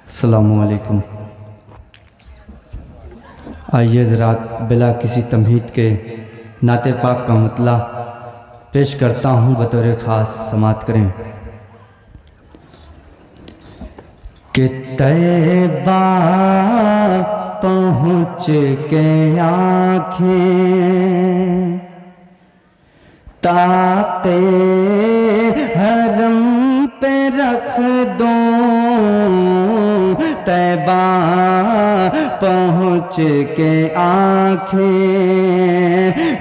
السلام علیکم۔ آئیے حضرات بلا کسی تمہید کے نعت پاک کا مطلع پیش کرتا ہوں، بطور خاص سماعت کریں کہ طیبہ پہنچ کے آنکھیں طاقِ حرم پہ رکھ دوں، طیبہ پہنچ کے آنکھیں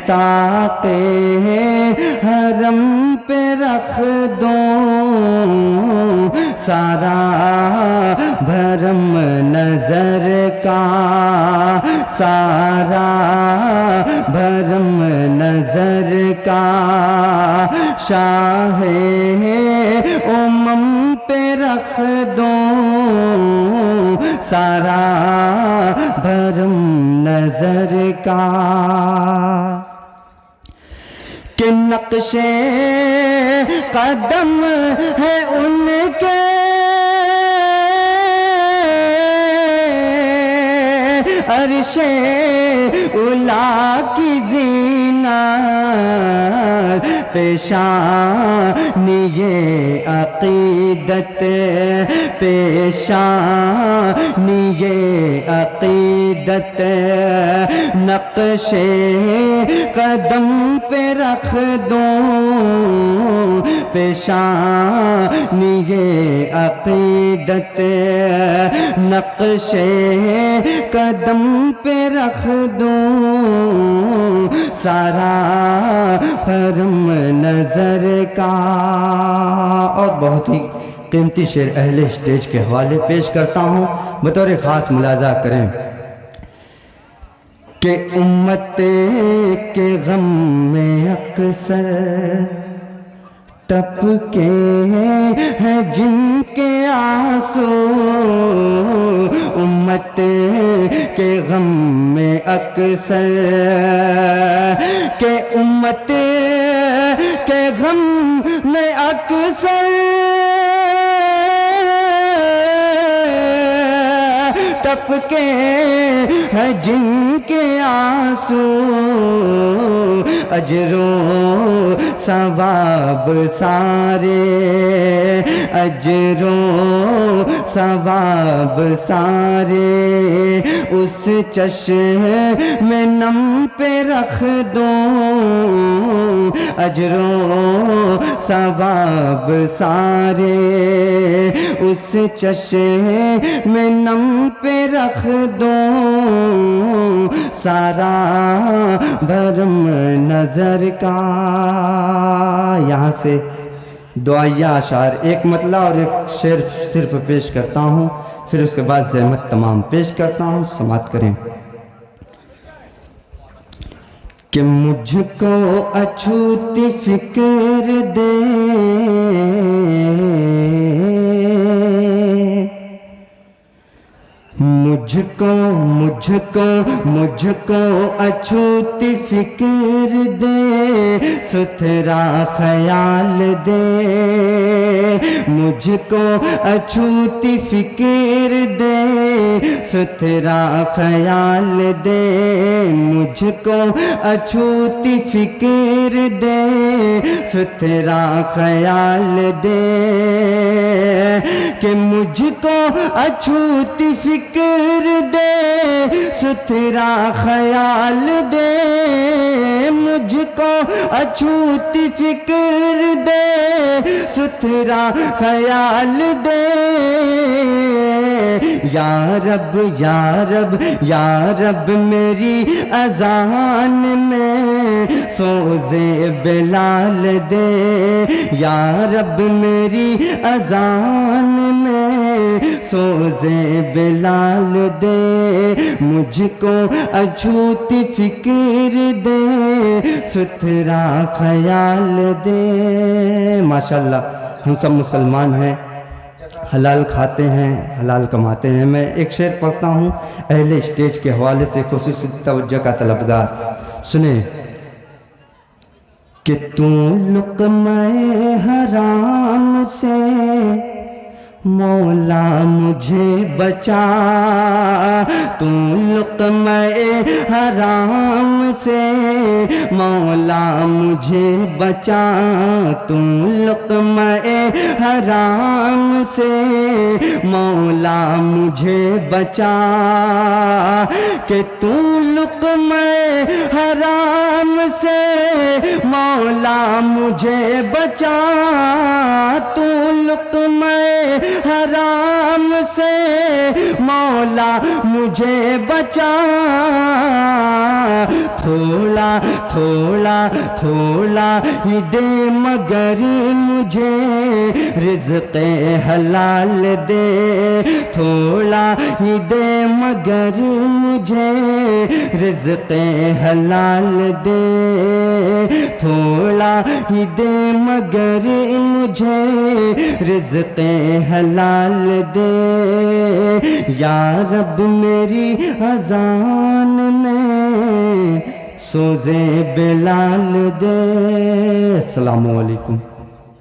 طاقِ حرم پہ رکھ دوں، سارا بھرم نظر کا، سارا بھرم نظر کا شاہ امم پہ رکھ دوں، سارا بھرم نظر کا کہ نقش قدم ہے ان کے عرش اولیٰ کی زینت، پیشانی عقیدت، پیشانی عقیدت، نقش قدم پہ رکھ دوں، پیشانی عقیدت، نقش قدم پہ رکھ دوں، سارا بھرم نظر کا۔ اور بہت ہی قیمتی شعر اہل اسٹیج کے حوالے پیش کرتا ہوں، بطور خاص ملاحظہ کریں کہ امت کے غم میں اکثر ٹپکے ہیں جن کے آنسو، امت کے غم میں اکثر، کہ امت کے غم میں اکثر ٹپکے ہیں جن کے آنسو، اجر و ثواب سارے، اجر و ثواب سارے اس چشم نم پہ رکھ دوں، اجر و ثواب سارے اس چشم نم پہ رکھ دوں، سارا بھرم نظر کا۔ یہاں سے دعائیہ اشعار، ایک مطلع اور ایک شعر صرف پیش کرتا ہوں، پھر اس کے بعد زحمت تمام پیش کرتا ہوں، سماعت کریں کہ مجھ کو اچھوتی فکر دے، مجھ کو اچھوتی فکر دے، ستھرا خیال دے، مجھ کو اچھوتی فکر دے، ستھرا خیال دے، مجھ کو اچھوتی فکر دے، ستھرا خیال دے، کہ مجھ کو اچھوتی فکر دے، ستھرا خیال دے، مجھ کو اچھوتی فکر دے، ستھرا خیال دے، یا رب یا رب یا رب میری اذان میں سوز بلال دے، یا رب میری اذان میں سوز بلال دے، مجھ کو اچھوتی فکر دے، ستھرا خیال دے۔ ماشاءاللہ ہم سب مسلمان ہیں، حلال کھاتے ہیں، حلال کماتے ہیں۔ میں ایک شعر پڑھتا ہوں اہل اسٹیج کے حوالے سے، خصوصی توجہ کا طلبگار سنیں کہ تو لقمہ حرام سے مولا مجھے بچا تو لقمہ حرام سے، مولا مجھے بچا تو لقمہ حرام سے، مولا مجھے بچا کہ تو لقمہ حرام سے، مولا مجھے بچا تو لقمہ حرام سے، مولا مجھے بچا، تھوڑا تھوڑا تھوڑا ہی دے مگر مجھے رزق حلال دے، تھوڑا ہی دے مگر مجھے رزق حلال دے، تھوڑا ہی دے مگر مجھے رزق حلال دے، یا رب میری اذان میں سوزے بلال دے۔ السلام علیکم۔